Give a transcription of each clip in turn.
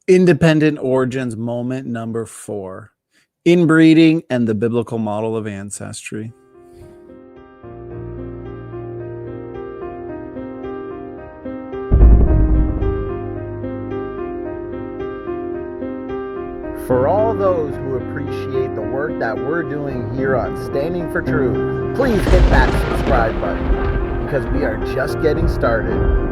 Independent origins moment number 4, inbreeding and the biblical model of ancestry. For all those who appreciate the work that we're doing here on Standing for Truth, please hit that subscribe button because we are just getting started.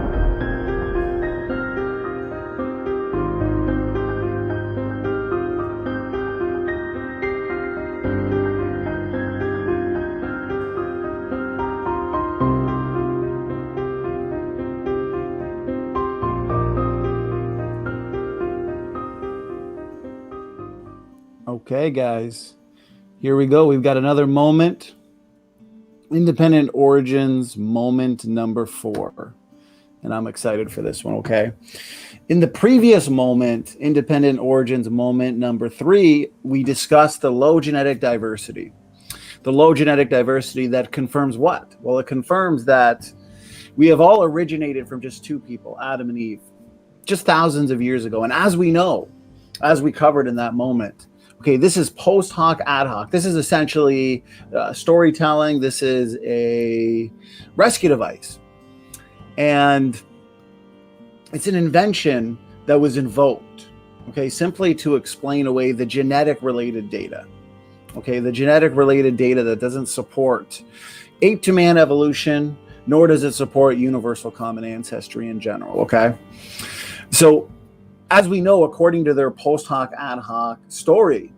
Okay, guys, here we go. We've got another moment. Independent origins moment number 4. And I'm excited for this one, okay? In the previous moment, independent origins moment number 3, we discussed the low genetic diversity. The low genetic diversity that confirms what? Well, it confirms that we have all originated from just 2 people, Adam and Eve, just thousands of years ago. And as we know, as we covered in that moment, okay, this is post hoc ad hoc. This is essentially storytelling. This is a rescue device. And it's an invention that was invoked, okay, simply to explain away the genetic related data. Okay, the genetic related data that doesn't support ape to man evolution, nor does it support universal common ancestry in general, okay? So, as we know, according to their post hoc ad hoc story,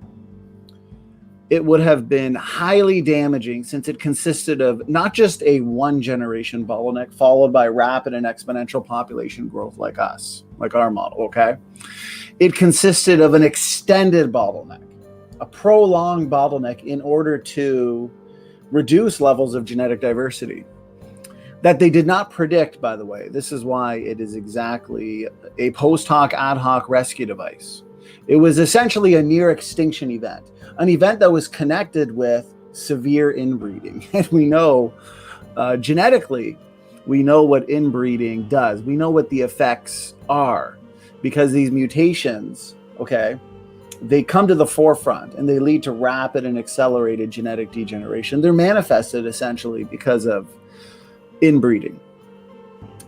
it would have been highly damaging since it consisted of not just a 1-generation bottleneck followed by rapid and exponential population growth like us, like our model, okay? It consisted of an extended bottleneck, a prolonged bottleneck in order to reduce levels of genetic diversity that they did not predict, by the way. This is why it is exactly a post hoc ad hoc rescue device. It was essentially a near extinction event, an event that was connected with severe inbreeding. And we know genetically, we know what inbreeding does. We know what the effects are because these mutations, okay, they come to the forefront and they lead to rapid and accelerated genetic degeneration. They're manifested essentially because of inbreeding.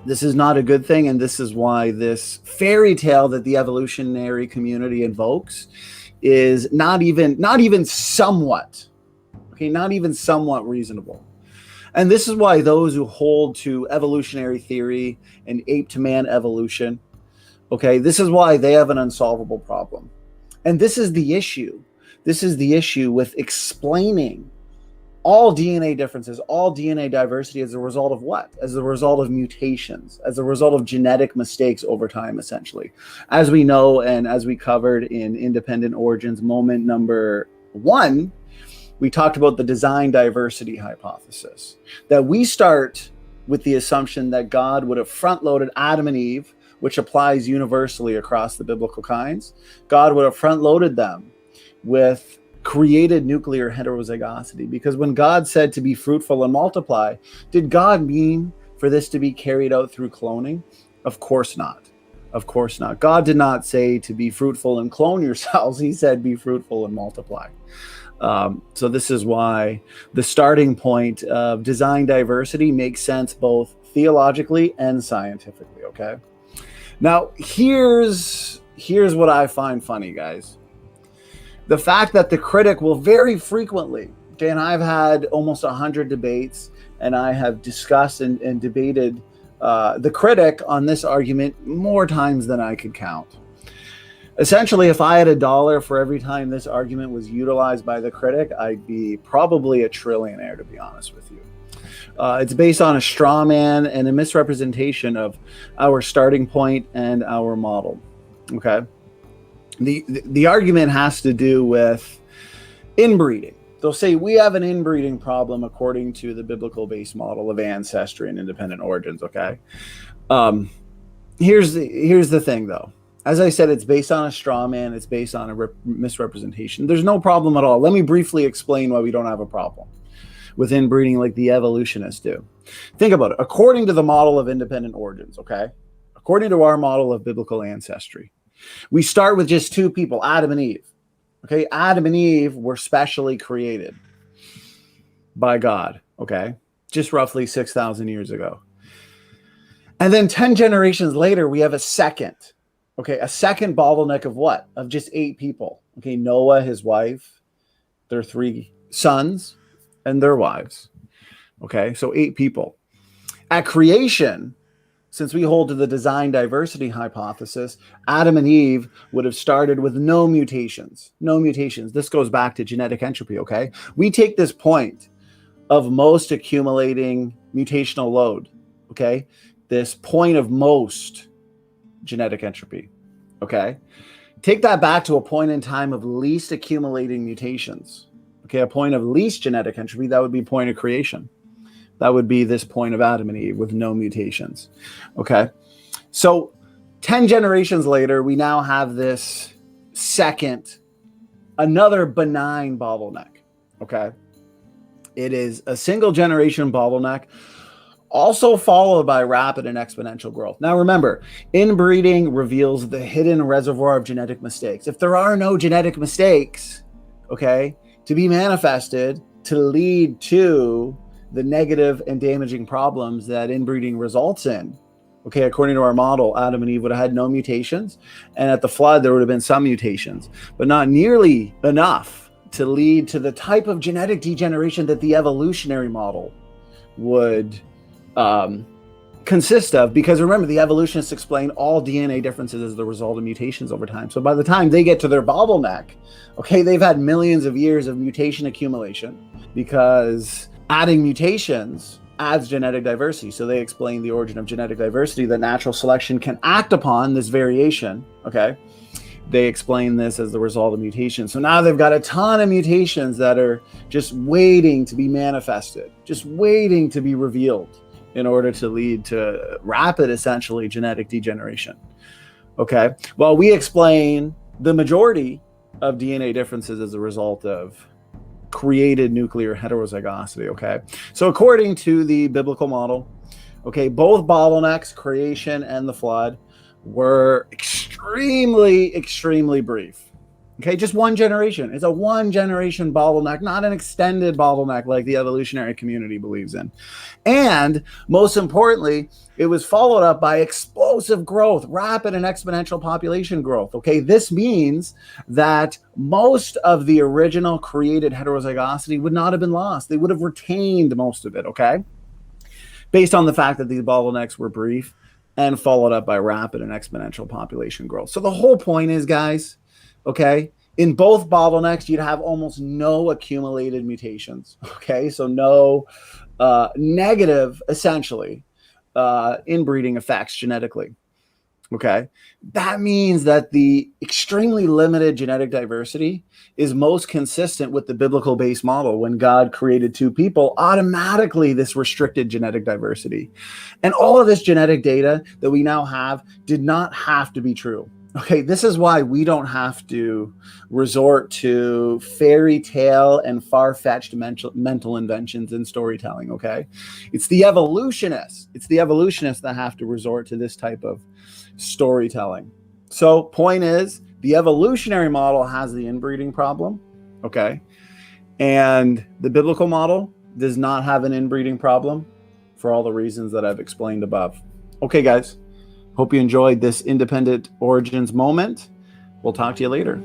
This is not a good thing, and this is why this fairy tale that the evolutionary community invokes is not even somewhat, okay, not even somewhat reasonable. And this is why those who hold to evolutionary theory and ape to man evolution, okay, this is why they have an unsolvable problem. And this is the issue. This is the issue with explaining all DNA differences, all DNA diversity as a result of what? As a result of mutations, as a result of genetic mistakes over time, essentially. As we know, and as we covered in Independent Origins moment number 1, we talked about the design diversity hypothesis. That we start with the assumption that God would have front-loaded Adam and Eve, which applies universally across the biblical kinds. God would have front-loaded them with created nuclear heterozygosity, because when God said to be fruitful and multiply, did God mean for this to be carried out through cloning? Of course not. Of course not. God did not say to be fruitful and clone yourselves. He said be fruitful and multiply. So this is why the starting point of design diversity makes sense both theologically and scientifically, okay? Now, here's what I find funny, guys. The fact that the critic will very frequently, okay, and I've had almost 100 debates, and I have discussed and debated the critic on this argument more times than I could count. Essentially, if I had $1 for every time this argument was utilized by the critic, I'd be probably a trillionaire, to be honest with you. It's based on a straw man and a misrepresentation of our starting point and our model, okay? The argument has to do with inbreeding. They'll say we have an inbreeding problem according to the biblical base model of ancestry and independent origins, okay? Here's the thing, though. As I said, it's based on a straw man. It's based on a misrepresentation. There's no problem at all. Let me briefly explain why we don't have a problem with inbreeding like the evolutionists do. Think about it. According to the model of independent origins, okay? According to our model of biblical ancestry, We start with just two people, Adam and Eve. Okay, Adam and Eve were specially created by God, okay? Just roughly 6,000 years ago. And then 10 generations later, we have a second bottleneck of what? Of just 8 people. Okay, Noah, his wife, their 3 sons, and their wives. Okay, so 8 people. At creation, since we hold to the design diversity hypothesis, Adam and Eve would have started with no mutations. No mutations. This goes back to genetic entropy, okay? We take this point of most accumulating mutational load, okay? This point of most genetic entropy, okay? Take that back to a point in time of least accumulating mutations, okay? A point of least genetic entropy, that would be point of creation. That would be this point of Adam and Eve with no mutations, okay? So 10 generations later, we now have this second, another benign bottleneck, okay? It is a single generation bottleneck, also followed by rapid and exponential growth. Now remember, inbreeding reveals the hidden reservoir of genetic mistakes. If there are no genetic mistakes, okay, to be manifested to lead to the negative and damaging problems that inbreeding results in, okay, according to our model, Adam and Eve would have had no mutations, and at the flood there would have been some mutations, but not nearly enough to lead to the type of genetic degeneration that the evolutionary model would consist of. Because remember, the evolutionists explain all DNA differences as the result of mutations over time. So by the time they get to their bottleneck, okay, they've had millions of years of mutation accumulation, because adding mutations adds genetic diversity. So they explain the origin of genetic diversity, that natural selection can act upon this variation, okay? They explain this as the result of mutations. So now they've got a ton of mutations that are just waiting to be manifested, just waiting to be revealed in order to lead to rapid, essentially, genetic degeneration. Okay, well, we explain the majority of DNA differences as a result of created nuclear heterozygosity. Okay, so according to the biblical model, okay, both bottlenecks, creation and the flood, were extremely brief. Okay, just one generation. It's a one generation bottleneck, not an extended bottleneck like the evolutionary community believes in. And most importantly, it was followed up by explosive growth, rapid and exponential population growth. Okay, this means that most of the original created heterozygosity would not have been lost. They would have retained most of it, okay? Based on the fact that these bottlenecks were brief and followed up by rapid and exponential population growth. So the whole point is, guys, okay, in both bottlenecks, you'd have almost no accumulated mutations. Okay, so no negative, essentially, inbreeding effects genetically. Okay, that means that the extremely limited genetic diversity is most consistent with the biblical base model. When God created 2 people, automatically this restricted genetic diversity. And all of this genetic data that we now have did not have to be true. Okay, this is why we don't have to resort to fairy tale and far-fetched mental inventions in storytelling, okay? It's the evolutionists that have to resort to this type of storytelling. So point is, the evolutionary model has the inbreeding problem, okay? And the biblical model does not have an inbreeding problem for all the reasons that I've explained above. Okay, guys. Hope you enjoyed this independent origins moment. We'll talk to you later.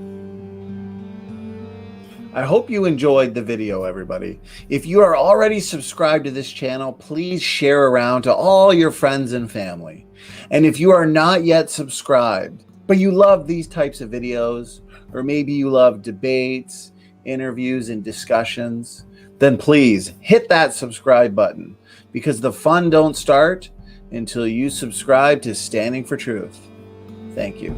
I hope you enjoyed the video, everybody. If you are already subscribed to this channel, please share around to all your friends and family. And if you are not yet subscribed, but you love these types of videos, or maybe you love debates, interviews, and discussions, then please hit that subscribe button, because the fun don't start until you subscribe to Standing for Truth. Thank you.